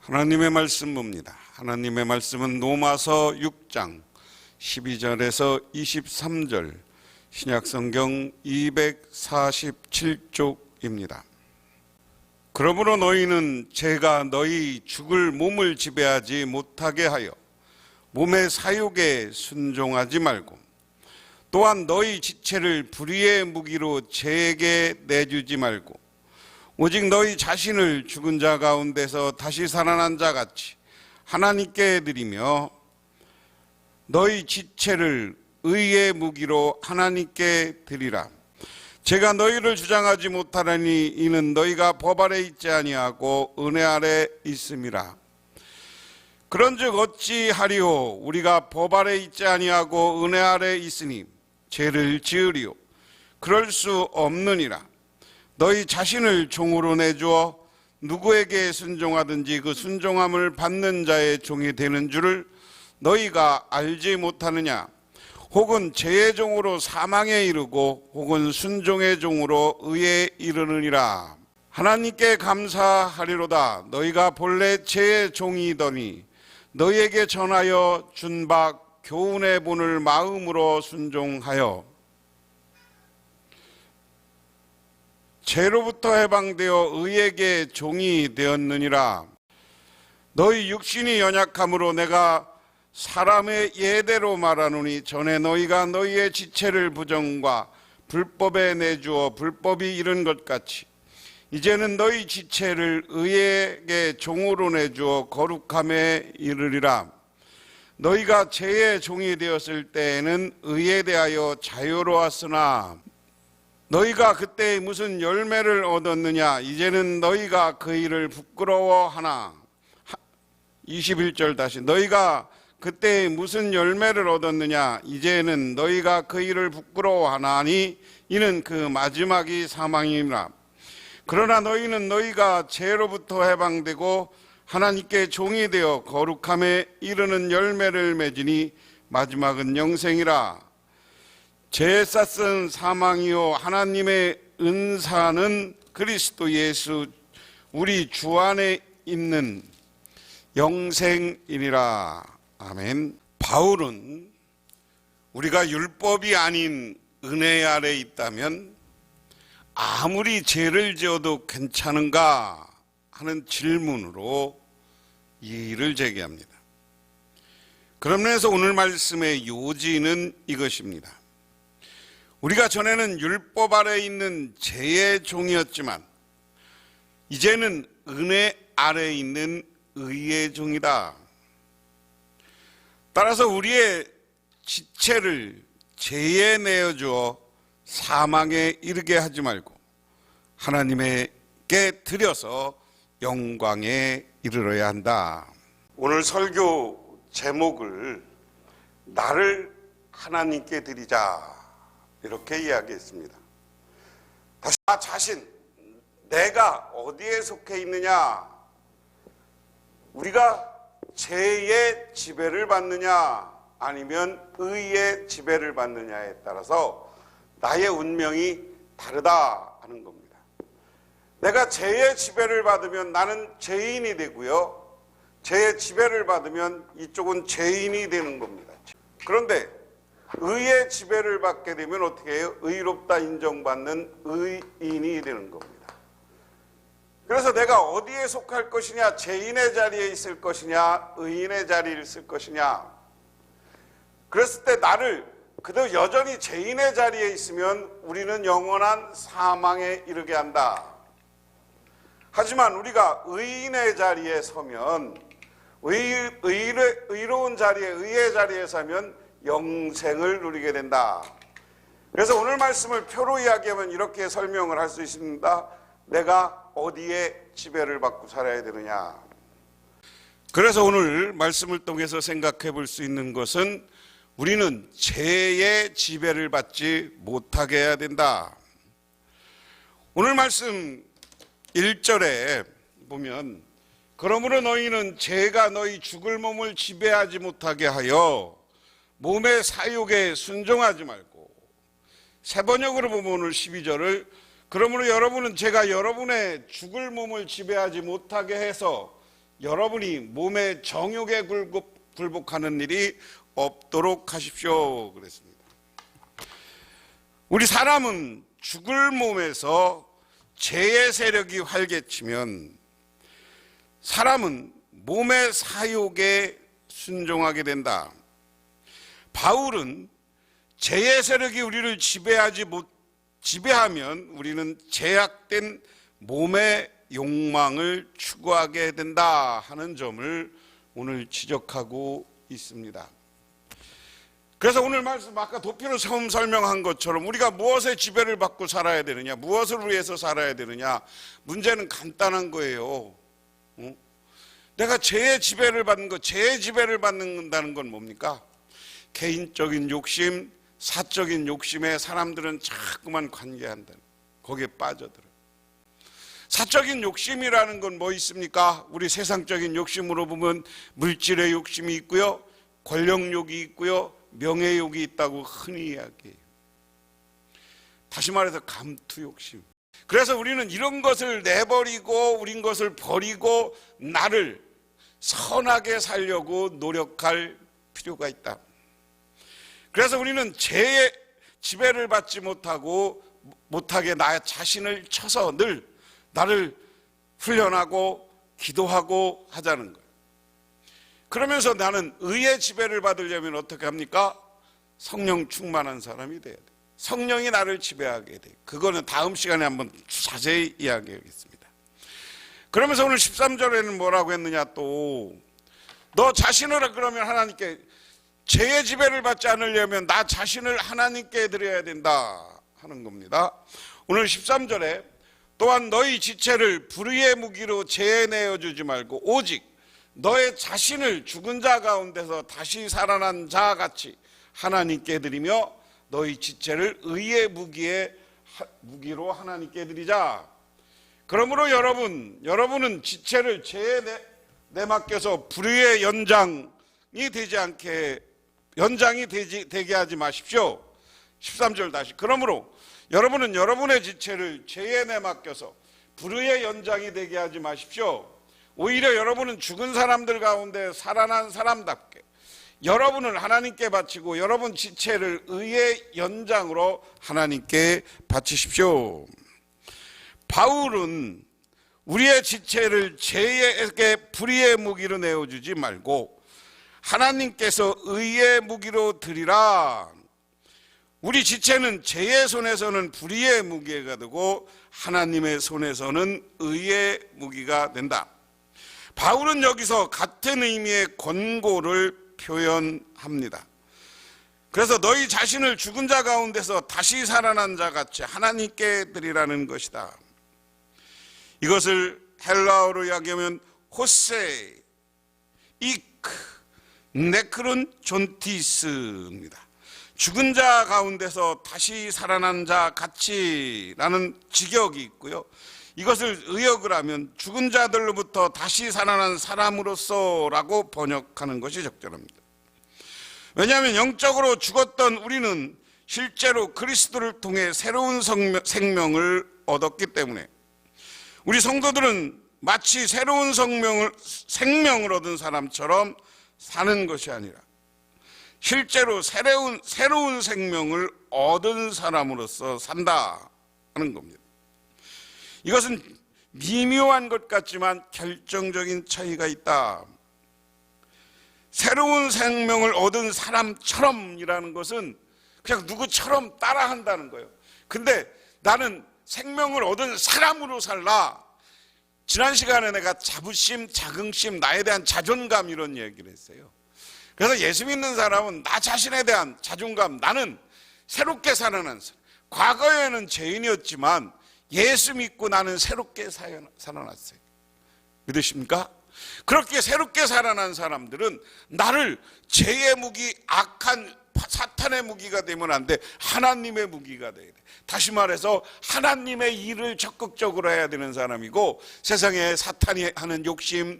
하나님의 말씀 봅니다. 하나님의 말씀은 로마서 6장 12절에서 23절 신약성경 247쪽입니다. 그러므로 너희는 죄가 너희 죽을 몸을 지배하지 못하게 하여 몸의 사욕에 순종하지 말고 또한 너희 지체를 불의의 무기로 죄에게 내주지 말고 오직 너희 자신을 죽은 자 가운데서 다시 살아난 자 같이 하나님께 드리며 너희 지체를 의의 무기로 하나님께 드리라. 제가 너희를 주장하지 못하라니 이는 너희가 법 아래 있지 아니하고 은혜 아래 있음이라. 그런즉 어찌하리요? 우리가 법 아래 있지 아니하고 은혜 아래 있으니 죄를 지으리요? 그럴 수 없느니라. 너희 자신을 종으로 내주어 누구에게 순종하든지 그 순종함을 받는 자의 종이 되는 줄을 너희가 알지 못하느냐? 혹은 죄의 종으로 사망에 이르고 혹은 순종의 종으로 의에 이르느니라. 하나님께 감사하리로다. 너희가 본래 죄의 종이더니 너희에게 전하여 준 바 교훈의 본을 마음으로 순종하여 죄로부터 해방되어 의에게 종이 되었느니라. 너희 육신이 연약함으로 내가 사람의 예대로 말하노니 전에 너희가 너희의 지체를 부정과 불법에 내주어 불법이 이른 것 같이 이제는 너희 지체를 의에게 종으로 내주어 거룩함에 이르리라. 너희가 죄의 종이 되었을 때에는 의에 대하여 자유로웠으나 너희가 그때 무슨 열매를 얻었느냐? 이제는 너희가 그 일을 부끄러워하나. 21절 다시 너희가 그때 무슨 열매를 얻었느냐? 이제는 너희가 그 일을 부끄러워하나니 이는 그 마지막이 사망이니라. 그러나 너희는 너희가 죄로부터 해방되고 하나님께 종이 되어 거룩함에 이르는 열매를 맺으니 마지막은 영생이라. 죄에 쌌은 사망이요 하나님의 은사는 그리스도 예수 우리 주 안에 있는 영생이니라. 아멘. 바울은 우리가 율법이 아닌 은혜 아래 있다면 아무리 죄를 지어도 괜찮은가 하는 질문으로 이 일을 제기합니다. 그런 면에서 오늘 말씀의 요지는 이것입니다. 우리가 전에는 율법 아래 있는 죄의 종이었지만 이제는 은혜 아래 있는 의의 종이다. 따라서 우리의 지체를 죄에 내어주어 사망에 이르게 하지 말고 하나님께 드려서 영광에 이르러야 한다. 오늘 설교 제목을 나를 하나님께 드리자 이렇게 이야기했습니다. 다시 나 자신, 내가 어디에 속해 있느냐? 우리가 죄의 지배를 받느냐 아니면 의의 지배를 받느냐에 따라서 나의 운명이 다르다 하는 겁니다. 내가 죄의 지배를 받으면 나는 죄인이 되고요. 죄의 지배를 받으면 이쪽은 죄인이 되는 겁니다. 그런데 의의 지배를 받게 되면 어떻게 해요? 의롭다 인정받는 의인이 되는 겁니다. 그래서 내가 어디에 속할 것이냐? 죄인의 자리에 있을 것이냐? 의인의 자리에 있을 것이냐? 그랬을 때 나를 그대로 여전히 죄인의 자리에 있으면 우리는 영원한 사망에 이르게 한다. 하지만 우리가 의인의 자리에 서면 의로운 자리에 의의 자리에 서면 영생을 누리게 된다. 그래서 오늘 말씀을 표로 이야기하면 이렇게 설명을 할 수 있습니다. 내가 어디에 지배를 받고 살아야 되느냐. 그래서 오늘 말씀을 통해서 생각해 볼 수 있는 것은 우리는 죄의 지배를 받지 못하게 해야 된다. 오늘 말씀 1절에 보면 그러므로 너희는 죄가 너희 죽을 몸을 지배하지 못하게 하여 몸의 사욕에 순종하지 말고, 새 번역으로 보면 오늘 12절을 그러므로 여러분은 제가 여러분의 죽을 몸을 지배하지 못하게 해서 여러분이 몸의 정욕에 굴복하는 일이 없도록 하십시오 그랬습니다. 우리 사람은 죽을 몸에서 죄의 세력이 활개치면 사람은 몸의 사욕에 순종하게 된다. 바울은 죄의 세력이 우리를 지배하면 우리는 제약된 몸의 욕망을 추구하게 된다 하는 점을 오늘 지적하고 있습니다. 그래서 오늘 말씀 아까 도표로 처음 설명한 것처럼 우리가 무엇에 지배를 받고 살아야 되느냐, 무엇을 위해서 살아야 되느냐, 문제는 간단한 거예요. 내가 죄의 지배를 받는 것, 죄의 지배를 받는다는 건 뭡니까? 개인적인 욕심, 사적인 욕심에 사람들은 자꾸만 관계한다. 거기에 빠져들어. 사적인 욕심이라는 건 뭐 있습니까? 우리 세상적인 욕심으로 보면 물질의 욕심이 있고요, 권력욕이 있고요, 명예욕이 있다고 흔히 이야기해요. 다시 말해서 감투욕심. 그래서 우리는 이런 것을 내버리고 우린 것을 버리고 나를 선하게 살려고 노력할 필요가 있다. 그래서 우리는 죄의 지배를 받지 못하게 나 자신을 쳐서 늘 나를 훈련하고 기도하고 하자는 거예요. 그러면서 나는 의의 지배를 받으려면 어떻게 합니까? 성령 충만한 사람이 돼야 돼. 성령이 나를 지배하게 돼. 그거는 다음 시간에 한번 자세히 이야기하겠습니다. 그러면서 오늘 13절에는 뭐라고 했느냐, 또 너 자신을 그러면 하나님께 죄의 지배를 받지 않으려면 나 자신을 하나님께 드려야 된다 하는 겁니다. 오늘 13절에 또한 너희 지체를 불의의 무기로 죄에 내어주지 말고 오직 너의 자신을 죽은 자 가운데서 다시 살아난 자 같이 하나님께 드리며 너희 지체를 의의 무기로 하나님께 드리자. 그러므로 여러분은 지체를 죄에 내맡겨서 불의의 연장이 되게 하지 마십시오. 13절 다시. 그러므로 여러분은 여러분의 지체를 죄에 내맡겨서 불의의 연장이 되게 하지 마십시오. 오히려 여러분은 죽은 사람들 가운데 살아난 사람답게 여러분을 하나님께 바치고 여러분 지체를 의의 연장으로 하나님께 바치십시오. 바울은 우리의 지체를 죄에게 불의의 무기로 내어주지 말고 하나님께서 의의 무기로 드리라. 우리 지체는 죄의 손에서는 불의의 무기가 되고 하나님의 손에서는 의의 무기가 된다. 바울은 여기서 같은 의미의 권고를 표현합니다. 그래서 너희 자신을 죽은 자 가운데서 다시 살아난 자 같이 하나님께 드리라는 것이다. 이것을 헬라어로 이야기하면 호세, 이크, 네크론 존티스입니다. 죽은 자 가운데서 다시 살아난 자 같이라는 직역이 있고요. 이것을 의역을 하면 죽은 자들로부터 다시 살아난 사람으로서라고 번역하는 것이 적절합니다. 왜냐하면 영적으로 죽었던 우리는 실제로 그리스도를 통해 새로운 생명을 얻었기 때문에 우리 성도들은 마치 새로운 생명을 얻은 사람처럼 사는 것이 아니라 실제로 새로운 생명을 얻은 사람으로서 산다 하는 겁니다. 이것은 미묘한 것 같지만 결정적인 차이가 있다. 새로운 생명을 얻은 사람처럼이라는 것은 그냥 누구처럼 따라한다는 거예요. 근데 나는 생명을 얻은 사람으로 살라. 지난 시간에 내가 자부심, 자긍심, 나에 대한 자존감 이런 얘기를 했어요. 그래서 예수 믿는 사람은 나 자신에 대한 자존감, 나는 새롭게 살아난 사람. 과거에는 죄인이었지만 예수 믿고 나는 새롭게 살아났어요. 믿으십니까? 그렇게 새롭게 살아난 사람들은 나를 죄의 무기, 악한 사탄의 무기가 되면 안 돼. 하나님의 무기가 돼야 돼. 다시 말해서 하나님의 일을 적극적으로 해야 되는 사람이고 세상에 사탄이 하는 욕심,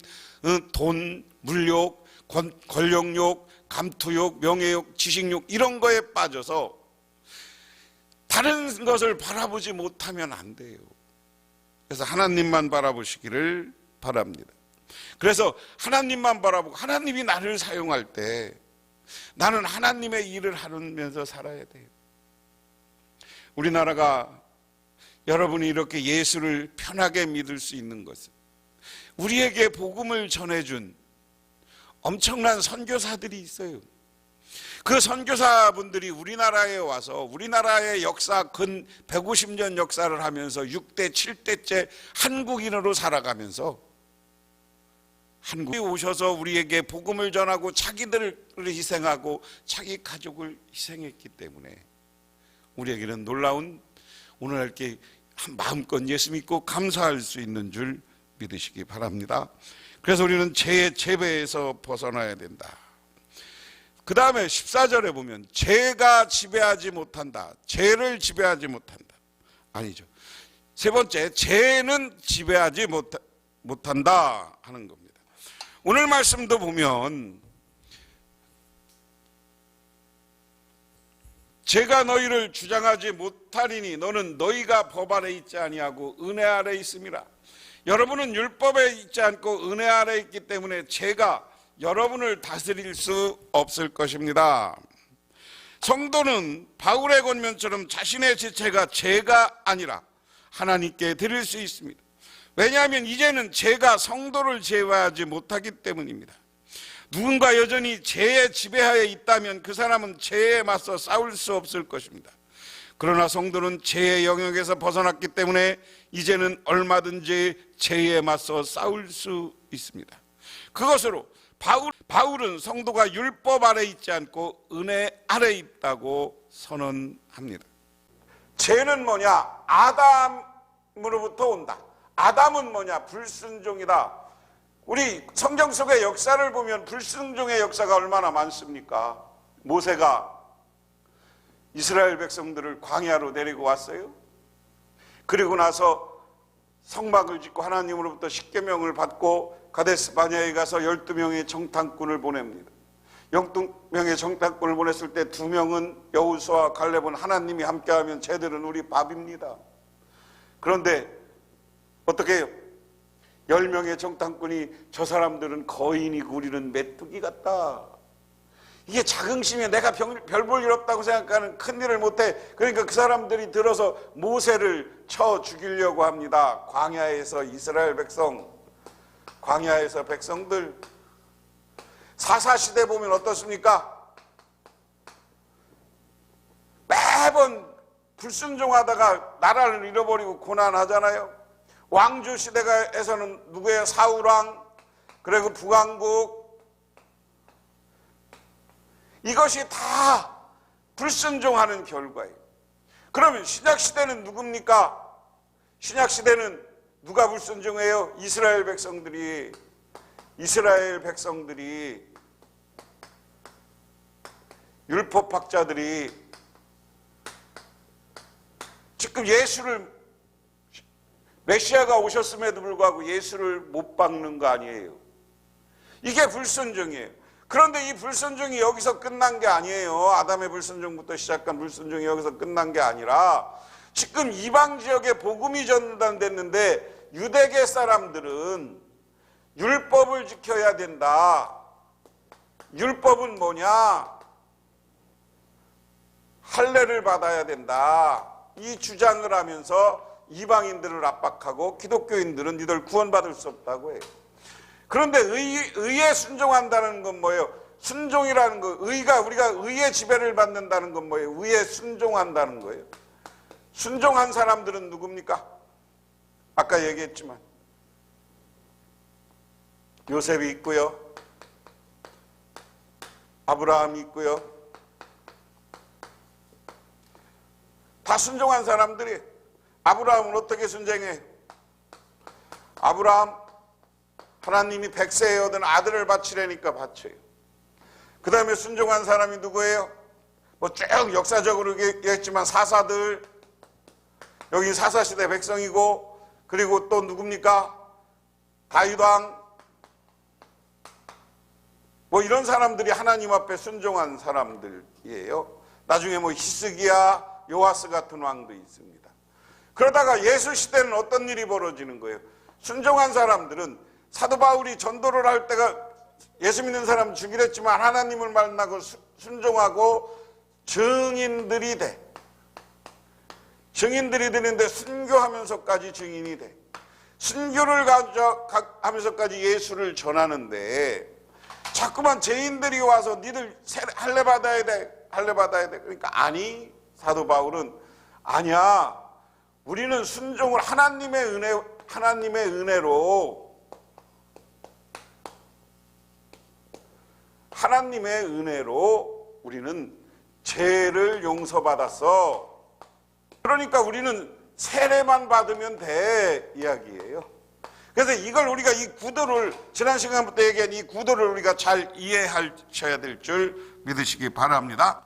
돈, 물욕, 권력욕, 감투욕, 명예욕, 지식욕 이런 거에 빠져서 다른 것을 바라보지 못하면 안 돼요. 그래서 하나님만 바라보시기를 바랍니다. 그래서 하나님만 바라보고 하나님이 나를 사용할 때 나는 하나님의 일을 하면서 살아야 돼요. 우리나라가 여러분이 이렇게 예수를 편하게 믿을 수 있는 것은 우리에게 복음을 전해준 엄청난 선교사들이 있어요. 그 선교사분들이 우리나라에 와서 우리나라의 역사 근 150년 역사를 하면서 6대 7대째 한국인으로 살아가면서 한국에 오셔서 우리에게 복음을 전하고 자기들을 희생하고 자기 가족을 희생했기 때문에 우리에게는 놀라운 오늘 이렇게 마음껏 예수 믿고 감사할 수 있는 줄 믿으시기 바랍니다. 그래서 우리는 죄의 재배에서 벗어나야 된다. 그 다음에 14절에 보면 죄가 지배하지 못한다. 죄를 지배하지 못한다. 아니죠. 세 번째, 죄는 지배하지 못한다 하는 겁니다. 오늘 말씀도 보면 제가 너희를 주장하지 못하리니 너는 너희가 법 아래 있지 아니하고 은혜 아래 있음이라. 여러분은 율법에 있지 않고 은혜 아래 있기 때문에 죄가 여러분을 다스릴 수 없을 것입니다. 성도는 바울의 권면처럼 자신의 지체가 죄가 아니라 하나님께 드릴 수 있습니다. 왜냐하면 이제는 죄가 성도를 제어하지 못하기 때문입니다. 누군가 여전히 죄의 지배하에 있다면 그 사람은 죄에 맞서 싸울 수 없을 것입니다. 그러나 성도는 죄의 영역에서 벗어났기 때문에 이제는 얼마든지 죄에 맞서 싸울 수 있습니다. 그것으로 바울은 성도가 율법 아래 있지 않고 은혜 아래 있다고 선언합니다. 죄는 뭐냐? 아담으로부터 온다. 아담은 뭐냐? 불순종이다. 우리 성경 속의 역사를 보면 불순종의 역사가 얼마나 많습니까? 모세가 이스라엘 백성들을 광야로 내리고 왔어요. 그리고 나서 성막을 짓고 하나님으로부터 십계명을 받고 가데스 바네아에 가서 12명의 정탐꾼을 보냅니다. 12명의 정탐꾼을 보냈을 때 2명은 여호수아와 갈렙은 하나님이 함께하면 쟤들은 우리 밥입니다. 그런데 어떻게 해요? 10명의 정탐꾼이 저 사람들은 거인이고 우리는 메뚜기 같다. 이게 자긍심에 내가 별 볼 일 없다고 생각하는 큰일을 못해. 그러니까 그 사람들이 들어서 모세를 쳐 죽이려고 합니다. 광야에서 이스라엘 백성, 광야에서 백성들. 사사시대 보면 어떻습니까? 매번 불순종하다가 나라를 잃어버리고 고난하잖아요. 왕조 시대에서는 누구예요? 사울왕, 그리고 북왕국. 이것이 다 불순종하는 결과예요. 그러면 신약시대는 누굽니까? 신약시대는 누가 불순종해요? 이스라엘 백성들이 율법학자들이 지금 예수를 메시아가 오셨음에도 불구하고 예수를 못 박는 거 아니에요. 이게 불순종이에요. 그런데 이 불순종이 여기서 끝난 게 아니에요. 아담의 불순종부터 시작한 불순종이 여기서 끝난 게 아니라 지금 이방 지역에 복음이 전달됐는데 유대계 사람들은 율법을 지켜야 된다. 율법은 뭐냐? 할례를 받아야 된다. 이 주장을 하면서 이방인들을 압박하고 기독교인들은 니들 구원받을 수 없다고 해요. 그런데 의에 순종한다는 건 뭐예요? 순종이라는 거, 우리가 의의 지배를 받는다는 건 뭐예요? 의에 순종한다는 거예요. 순종한 사람들은 누굽니까? 아까 얘기했지만 요셉이 있고요, 아브라함이 있고요. 다 순종한 사람들이. 아브라함은 어떻게 순종해? 아브라함 하나님이 100세에 얻은 아들을 바치려니까 바쳐요. 그 다음에 순종한 사람이 누구예요? 뭐 쭉 역사적으로 얘기했지만 사사들, 여기 사사시대 백성이고, 그리고 또 누굽니까? 다윗왕. 뭐 이런 사람들이 하나님 앞에 순종한 사람들이에요. 나중에 뭐 히스기야, 요아스 같은 왕도 있습니다. 그러다가 예수 시대는 어떤 일이 벌어지는 거예요? 순종한 사람들은 사도 바울이 전도를 할 때가 예수 믿는 사람 죽이려 했지만 하나님을 만나고 순종하고 증인들이 돼. 증인들이 되는데 순교하면서까지 증인이 돼. 순교를 하면서까지 예수를 전하는데 자꾸만 죄인들이 와서 니들 할례 받아야 돼. 할례 받아야 돼. 그러니까 아니, 사도 바울은 아니야. 우리는 순종을 하나님의 은혜로 우리는 죄를 용서받았어. 그러니까 우리는 세례만 받으면 돼 이야기예요. 그래서 이걸 우리가 이 구도를 지난 시간부터 얘기한 이 구도를 우리가 잘 이해하셔야 될 줄 믿으시기 바랍니다.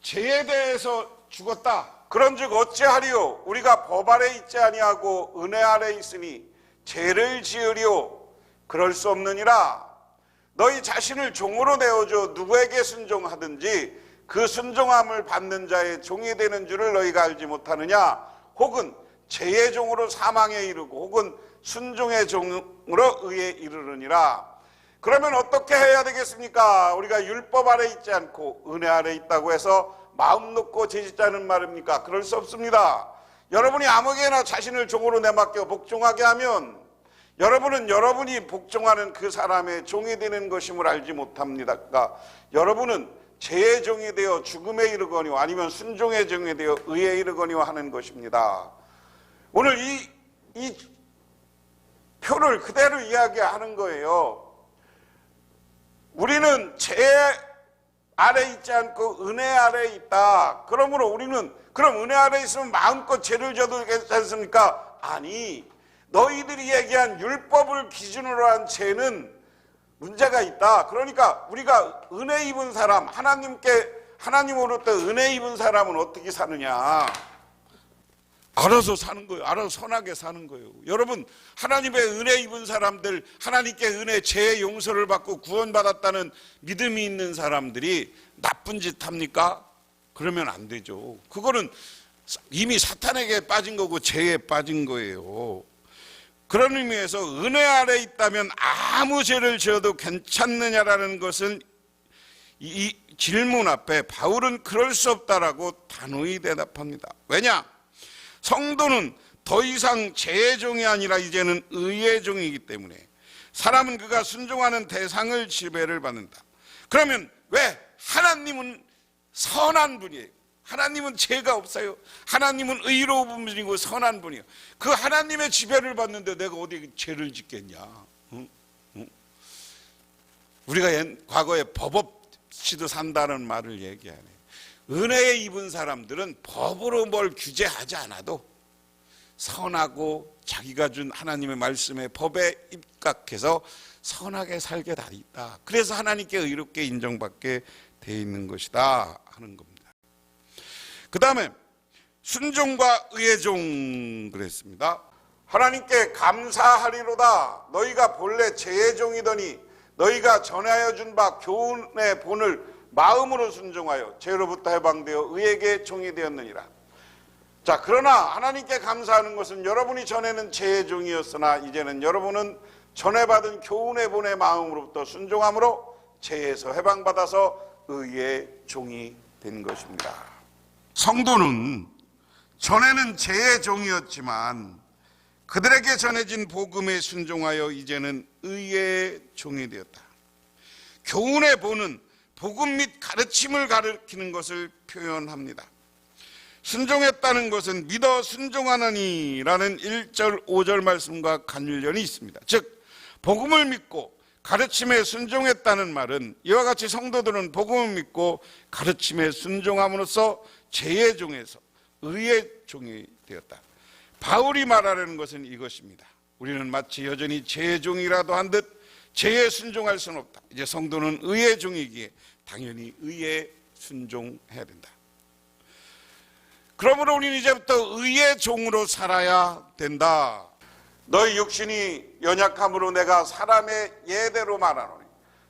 죄에 대해서 죽었다. 그런즉 어찌하리요? 우리가 법 아래 있지 아니하고 은혜 아래 있으니 죄를 지으리요? 그럴 수 없느니라. 너희 자신을 종으로 내어줘 누구에게 순종하든지 그 순종함을 받는 자의 종이 되는 줄을 너희가 알지 못하느냐? 혹은 죄의 종으로 사망에 이르고 혹은 순종의 종으로 의에 이르느니라. 그러면 어떻게 해야 되겠습니까? 우리가 율법 아래 있지 않고 은혜 아래 있다고 해서 마음 놓고 죄짓자는 말입니까? 그럴 수 없습니다. 여러분이 아무에게나 자신을 종으로 내맡겨 복종하게 하면 여러분은 여러분이 복종하는 그 사람의 종이 되는 것임을 알지 못합니다. 그러니까 여러분은 죄의 종이 되어 죽음에 이르거니와 아니면 순종의 종이 되어 의에 이르거니와 하는 것입니다. 오늘 이 표를 그대로 이야기하는 거예요. 우리는 죄 아래 있지 않고 은혜 아래 있다. 그러므로 우리는 그럼 은혜 아래 있으면 마음껏 죄를 져도 괜찮습니까? 아니, 너희들이 얘기한 율법을 기준으로 한 죄는 문제가 있다. 그러니까 우리가 은혜 입은 사람, 하나님으로부터 은혜 입은 사람은 어떻게 사느냐? 알아서 사는 거예요. 알아서 선하게 사는 거예요. 여러분, 하나님의 은혜 입은 사람들, 하나님께 은혜, 죄의 용서를 받고 구원받았다는 믿음이 있는 사람들이 나쁜 짓 합니까? 그러면 안 되죠. 그거는 이미 사탄에게 빠진 거고 죄에 빠진 거예요. 그런 의미에서 은혜 아래 있다면 아무 죄를 지어도 괜찮느냐라는 것은 이 질문 앞에 바울은 그럴 수 없다라고 단호히 대답합니다. 왜냐? 성도는 더 이상 죄의 종이 아니라 이제는 의의 종이기 때문에 사람은 그가 순종하는 대상을 지배를 받는다. 그러면 왜? 하나님은 선한 분이에요. 하나님은 죄가 없어요. 하나님은 의로운 분이고 선한 분이에요. 그 하나님의 지배를 받는데 내가 어디 죄를 짓겠냐? 응? 응? 우리가 과거에 법 없이도 산다는 말을 얘기하네. 은혜에 입은 사람들은 법으로 뭘 규제하지 않아도 선하고 자기가 준 하나님의 말씀에 법에 입각해서 선하게 살게 다 있다. 그래서 하나님께 의롭게 인정받게 돼 있는 것이다 하는 겁니다. 그 다음에 순종과 의의 종 그랬습니다. 하나님께 감사하리로다. 너희가 본래 죄의 종이더니 너희가 전하여 준 바 교훈의 본을 마음으로 순종하여 죄로부터 해방되어 의에게 종이 되었느니라. 자, 그러나 하나님께 감사하는 것은 여러분이 전에는 죄의 종이었으나 이제는 여러분은 전해받은 교훈의 본의 마음으로부터 순종함으로 죄에서 해방받아서 의의 종이 된 것입니다. 성도는 전에는 죄의 종이었지만 그들에게 전해진 복음에 순종하여 이제는 의의 종이 되었다. 교훈의 본은 복음 및 가르침을 가르치는 것을 표현합니다. 순종했다는 것은 믿어 순종하느니라는 1절 5절 말씀과 관련이 있습니다. 즉 복음을 믿고 가르침에 순종했다는 말은 이와 같이 성도들은 복음을 믿고 가르침에 순종함으로써 죄의 종에서 의의 종이 되었다. 바울이 말하려는 것은 이것입니다. 우리는 마치 여전히 죄의 종이라도 한 듯 죄에 순종할 수는 없다. 이제 성도는 의의 종이기에 당연히 의에 순종해야 된다. 그러므로 우리는 이제부터 의의 종으로 살아야 된다. 너희 육신이 연약함으로 내가 사람의 예대로 말하노니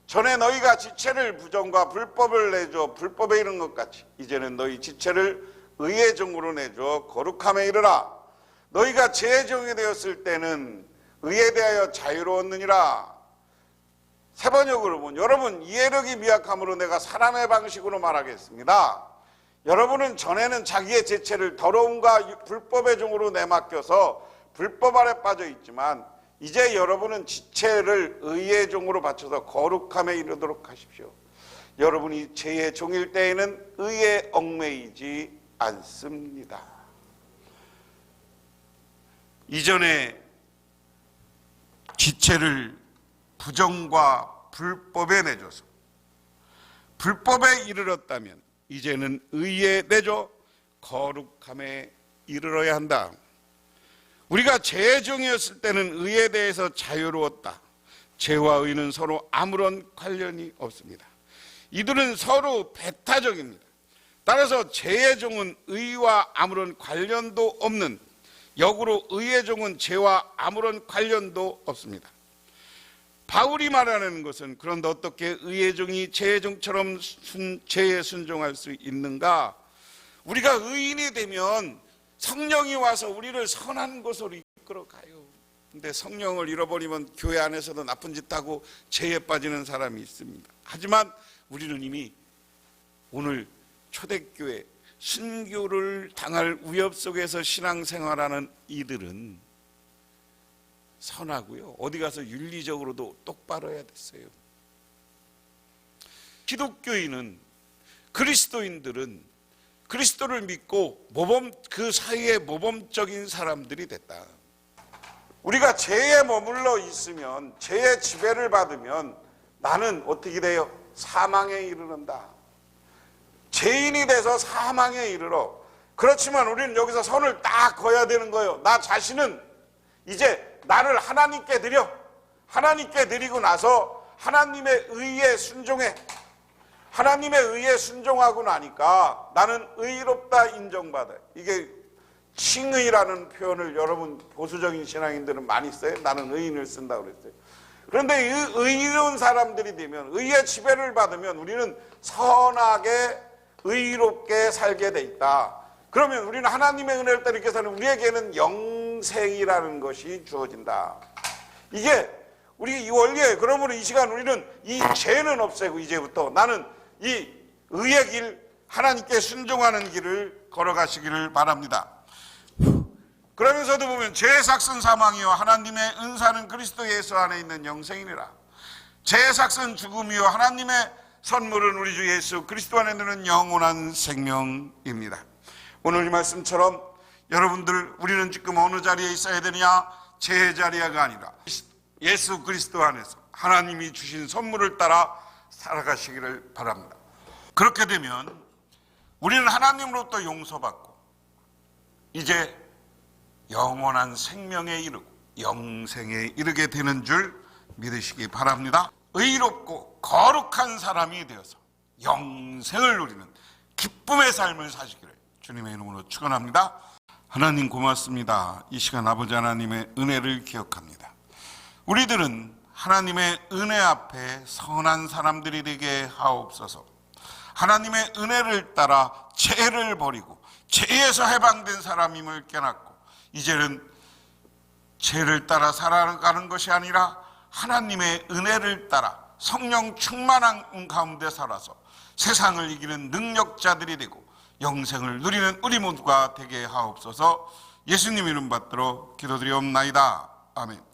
전에 너희가 지체를 부정과 불법을 내줘 불법에 이른 것 같이 이제는 너희 지체를 의의 종으로 내줘 거룩함에 이르라. 너희가 죄의 종이 되었을 때는 의에 대하여 자유로웠느니라. 세 번역으로 보면 여러분 이해력이 미약함으로 내가 사람의 방식으로 말하겠습니다. 여러분은 전에는 자기의 지체를 더러움과 불법의 종으로 내맡겨서 불법 아래 빠져 있지만 이제 여러분은 지체를 의의 종으로 바쳐서 거룩함에 이르도록 하십시오. 여러분이 죄의 종일 때에는 의에 얽매이지 않습니다. 이전에 지체를 부정과 불법에 내줘서 불법에 이르렀다면 이제는 의에 내줘 거룩함에 이르러야 한다. 우리가 죄의 종이었을 때는 의에 대해서 자유로웠다. 죄와 의는 서로 아무런 관련이 없습니다. 이들은 서로 배타적입니다. 따라서 죄의 종은 의와 아무런 관련도 없는, 역으로 의의 종은 죄와 아무런 관련도 없습니다. 바울이 말하는 것은 그런데 어떻게 의의 종이 죄의 종처럼 죄에 순종할 수 있는가? 우리가 의인이 되면 성령이 와서 우리를 선한 곳으로 이끌어가요. 근데 성령을 잃어버리면 교회 안에서도 나쁜 짓 하고 죄에 빠지는 사람이 있습니다. 하지만 우리는 이미 오늘 초대교회 순교를 당할 위협 속에서 신앙생활하는 이들은 선하고요. 어디 가서 윤리적으로도 똑바로 해야 됐어요. 기독교인은, 그리스도인들은 그리스도를 믿고 그 사이에 모범적인 사람들이 됐다. 우리가 죄에 머물러 있으면, 죄의 지배를 받으면 나는 어떻게 돼요? 사망에 이르는다. 죄인이 돼서 사망에 이르러. 그렇지만 우리는 여기서 선을 딱 그어야 되는 거예요. 나 자신은 이제 나를 하나님께 드려. 하나님께 드리고 나서 하나님의 의에 순종해. 하나님의 의에 순종하고 나니까 나는 의롭다 인정받아요. 이게 칭의라는 표현을 여러분 보수적인 신앙인들은 많이 써요. 나는 의인을 쓴다고 그랬어요. 그런데 의로운 사람들이 되면, 의의 지배를 받으면 우리는 선하게 의롭게 살게 돼 있다. 그러면 우리는 하나님의 은혜를 따르기 위해서는 우리에게는 영생이라는 것이 주어진다. 이게 우리 이 원리예요. 그러므로 이 시간 우리는 이 죄는 없애고 이제부터 나는 이 의의 길, 하나님께 순종하는 길을 걸어가시기를 바랍니다. 그러면서도 보면 죄의 삭은 사망이요 하나님의 은사는 그리스도 예수 안에 있는 영생이니라. 죄의 삭은 죽음이요 하나님의 선물은 우리 주 예수 그리스도 안에 있는 영원한 생명입니다. 오늘 이 말씀처럼 여러분들, 우리는 지금 어느 자리에 있어야 되느냐? 죄의 자리가 아니라 예수 그리스도 안에서 하나님이 주신 선물을 따라 살아가시기를 바랍니다. 그렇게 되면 우리는 하나님으로부터 용서받고 이제 영원한 생명에 이르고 영생에 이르게 되는 줄 믿으시기 바랍니다. 의롭고 거룩한 사람이 되어서 영생을 누리는 기쁨의 삶을 사시기를 주님의 이름으로 축원합니다. 하나님 고맙습니다. 이 시간 아버지 하나님의 은혜를 기억합니다. 우리들은 하나님의 은혜 앞에 선한 사람들이 되게 하옵소서. 하나님의 은혜를 따라 죄를 버리고 죄에서 해방된 사람임을 깨닫고 이제는 죄를 따라 살아가는 것이 아니라 하나님의 은혜를 따라 성령 충만한 가운데 살아서 세상을 이기는 능력자들이 되고 영생을 누리는 우리 모두가 되게 하옵소서. 예수님 이름 받들어 기도드리옵나이다. 아멘.